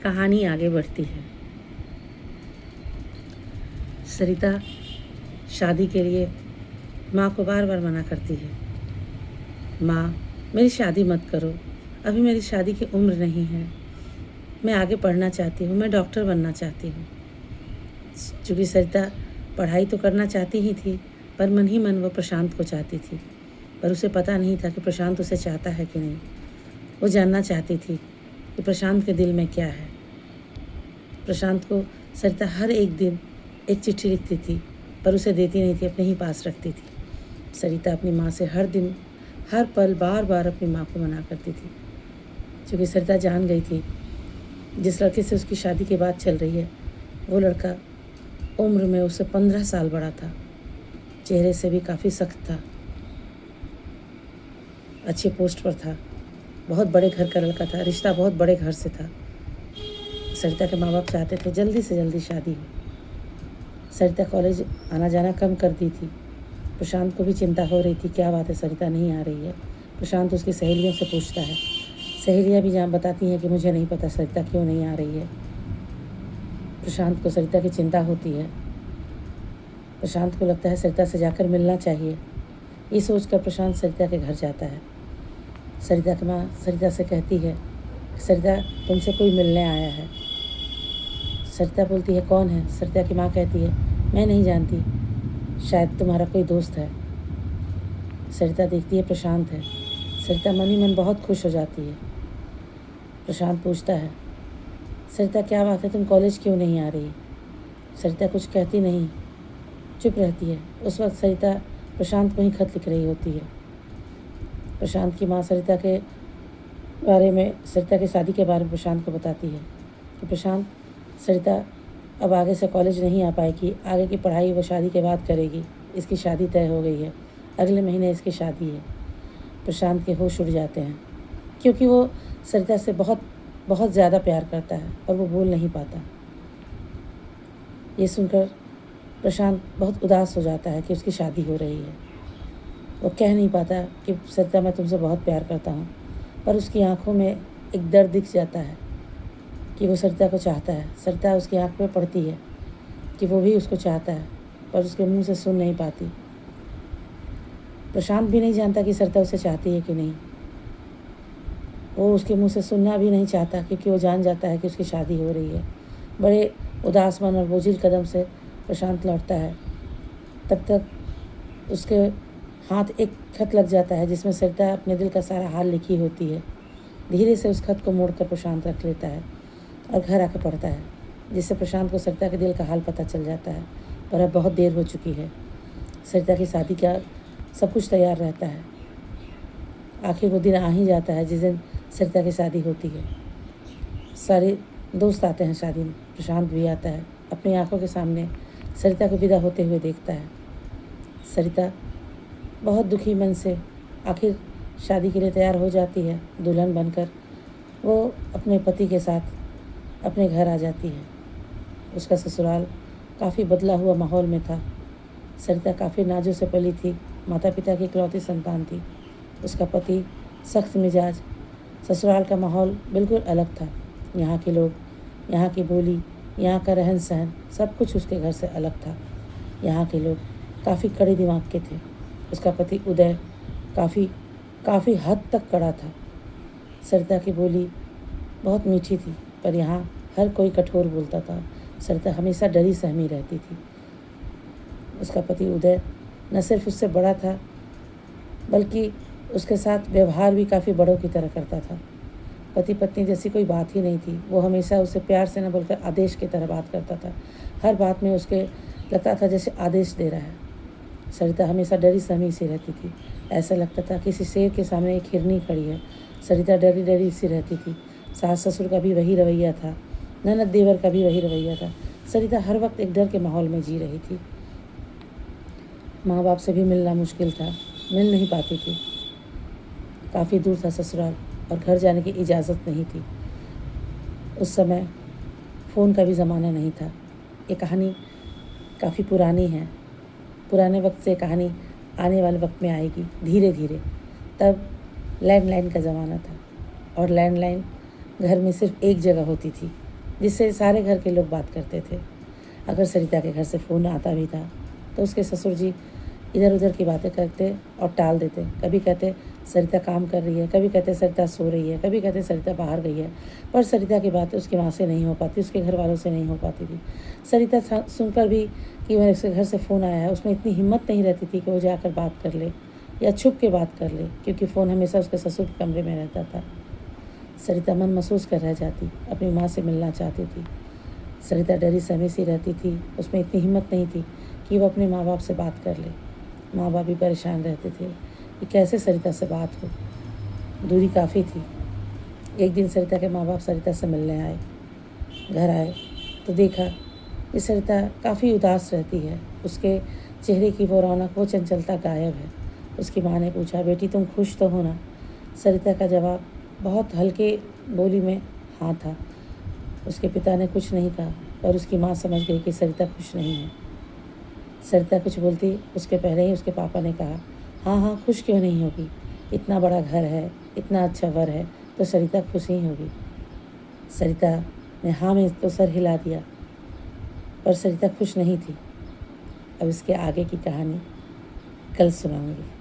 कहानी आगे बढ़ती है। सरिता शादी के लिए माँ को बार बार मना करती है। माँ, मेरी शादी मत करो, अभी मेरी शादी की उम्र नहीं है, मैं आगे पढ़ना चाहती हूँ, मैं डॉक्टर बनना चाहती हूँ। चूँकि सरिता पढ़ाई तो करना चाहती ही थी, पर मन ही मन वो प्रशांत को चाहती थी, पर उसे पता नहीं था कि प्रशांत उसे चाहता है कि नहीं। वो जानना चाहती थी कि प्रशांत के दिल में क्या है। प्रशांत को सरिता हर एक दिन एक चिट्ठी लिखती थी, पर उसे देती नहीं थी, अपने ही पास रखती थी। सरिता अपनी माँ से हर दिन हर पल बार बार अपनी माँ को मना करती थी, क्योंकि सरिता जान गई थी जिस लड़के से उसकी शादी की बात चल रही है वो लड़का उम्र में उससे 15 साल बड़ा था, चेहरे से भी काफ़ी सख्त था, अच्छे पोस्ट पर था, बहुत बड़े घर का लड़का था, रिश्ता बहुत बड़े घर से था। सरिता के माँ बाप चाहते थे जल्दी से जल्दी शादी हो। सरिता कॉलेज आना जाना कम कर दी थी। प्रशांत को भी चिंता हो रही थी, क्या बात है सरिता नहीं आ रही है। प्रशांत उसकी सहेलियों से पूछता है, सहेलियाँ भी जहाँ बताती हैं कि मुझे नहीं पता सरिता क्यों नहीं आ रही है। प्रशांत को सरिता की चिंता होती है। प्रशांत को लगता है सरिता से जाकर मिलना चाहिए। ये सोचकर प्रशांत सरिता के घर जाता है। सरिता की माँ सरिता से कहती है, सरिता तुमसे कोई मिलने आया है। सरिता बोलती है, कौन है? सरिता की माँ कहती है, मैं नहीं जानती, शायद तुम्हारा कोई दोस्त है। सरिता देखती है प्रशांत है। सरिता मन ही मन बहुत खुश हो जाती है। प्रशांत पूछता है, सरिता क्या बात है, तुम कॉलेज क्यों नहीं आ रही? सरिता कुछ कहती नहीं, चुप रहती है। उस वक्त सरिता प्रशांत को ही खत लिख रही होती है। प्रशांत की माँ सरिता के बारे में, सरिता की शादी के बारे में प्रशांत को बताती है कि प्रशांत, सरिता अब आगे से कॉलेज नहीं आ पाएगी, आगे की पढ़ाई वो शादी के बाद करेगी, इसकी शादी तय हो गई है, अगले महीने इसकी शादी है। प्रशांत के होश उड़ जाते हैं, क्योंकि वो सरिता से बहुत बहुत ज़्यादा प्यार करता है और वो बोल नहीं पाता। ये सुनकर प्रशांत बहुत उदास हो जाता है कि उसकी शादी हो रही है। वो कह नहीं पाता कि सरिता मैं तुमसे बहुत प्यार करता हूँ, पर उसकी आंखों में एक दर्द दिख जाता है कि वो सरिता को चाहता है। सरिता उसकी आंख में पड़ती है कि वो भी उसको चाहता है, पर उसके मुंह से सुन नहीं पाती। प्रशांत भी नहीं जानता कि सरिता उसे चाहती है कि नहीं। वो उसके मुंह से सुनना भी नहीं चाहता, क्योंकि वो जान जाता है कि उसकी शादी हो रही है। बड़े उदास मन और बोझिल कदम से प्रशांत लौटता है। तब तक उसके हाथ एक खत लग जाता है जिसमें सरिता अपने दिल का सारा हाल लिखी होती है। धीरे से उस खत को मोड़कर प्रशांत रख लेता है और घर आकर पढ़ता है, जिससे प्रशांत को सरिता के दिल का हाल पता चल जाता है। पर अब बहुत देर हो चुकी है। सरिता की शादी का सब कुछ तैयार रहता है। आखिर वो दिन आ ही जाता है जिस दिन सरिता की शादी होती है। सारे दोस्त आते हैं शादी में, प्रशांत भी आता है। अपनी आंखों के सामने सरिता को विदा होते हुए देखता है। सरिता बहुत दुखी मन से आखिर शादी के लिए तैयार हो जाती है। दुल्हन बनकर वो अपने पति के साथ अपने घर आ जाती है। उसका ससुराल काफ़ी बदला हुआ माहौल में था। सरिता काफ़ी नाजों से पली थी, माता पिता की इकलौती संतान थी। उसका पति सख्त मिजाज। ससुराल का माहौल बिल्कुल अलग था। यहाँ के लोग, यहाँ की बोली, यहाँ का रहन सहन, सब कुछ उसके घर से अलग था। यहाँ के लोग काफ़ी कड़े दिमाग के थे। उसका पति उदय काफ़ी हद तक कड़ा था। सरिता की बोली बहुत मीठी थी, पर यहाँ हर कोई कठोर बोलता था। सरिता हमेशा डरी सहमी रहती थी। उसका पति उदय न सिर्फ उससे बड़ा था, बल्कि उसके साथ व्यवहार भी काफ़ी बड़ों की तरह करता था। पति पत्नी जैसी कोई बात ही नहीं थी। वो हमेशा उससे प्यार से न बोलकर आदेश की तरह बात करता था। हर बात में उसके लगता था जैसे आदेश दे रहा है। सरिता हमेशा डरी सहमी सी रहती थी। ऐसा लगता था किसी शेर के सामने एक हिरनी खड़ी है। सरिता डरी डरी सी रहती थी। सास ससुर का भी वही रवैया था, ननद देवर का भी वही रवैया था। सरिता हर वक्त एक डर के माहौल में जी रही थी। माँ बाप से भी मिलना मुश्किल था, मिल नहीं पाती थी। काफ़ी दूर था ससुराल और घर जाने की इजाज़त नहीं थी। उस समय फ़ोन का भी ज़माना नहीं था। ये कहानी काफ़ी पुरानी है। पुराने वक्त से कहानी आने वाले वक्त में आएगी धीरे धीरे। तब लैंडलाइन का ज़माना था और लैंडलाइन घर में सिर्फ एक जगह होती थी, जिससे सारे घर के लोग बात करते थे। अगर सरिता के घर से फ़ोन आता भी था तो उसके ससुर जी इधर उधर की बातें करते और टाल देते। कभी कहते सरिता काम कर रही है, कभी कहते सरिता सो रही है, कभी कहते सरिता बाहर गई है। पर सरिता की बात उसकी माँ से नहीं हो पाती, उसके घर वालों से नहीं हो पाती थी। सरिता सुनकर भी कि मेरे उसके घर से फ़ोन आया है, उसमें इतनी हिम्मत नहीं रहती थी कि वो जाकर बात कर ले या छुप के बात कर ले, क्योंकि फ़ोन हमेशा उसके ससुर के कमरे में रहता था। सरिता मन महसूस कर रह जाती, अपनी माँ से मिलना चाहती थी। सरिता डरी सहमी सी रहती थी, उसमें इतनी हिम्मत नहीं थी कि वो अपने माँ बाप से बात कर ले। माँ बाप भी परेशान रहते थे कि कैसे सरिता से बात हो, दूरी काफ़ी थी। एक दिन सरिता के माँ बाप सरिता से मिलने आए। घर आए तो देखा कि सरिता काफ़ी उदास रहती है, उसके चेहरे की वो रौनक, वो चंचलता गायब है। उसकी माँ ने पूछा, बेटी तुम खुश तो हो ना? सरिता का जवाब बहुत हल्के बोली में हाँ था। उसके पिता ने कुछ नहीं कहा, पर उसकी माँ समझ गई कि सरिता खुश नहीं है। सरिता कुछ बोलती उसके पहले ही उसके पापा ने कहा, हाँ हाँ खुश क्यों नहीं होगी, इतना बड़ा घर है, इतना अच्छा वर है, तो सरिता खुश ही होगी। सरिता ने हाँ में तो सर हिला दिया, पर सरिता खुश नहीं थी। अब इसके आगे की कहानी कल सुनाऊंगी।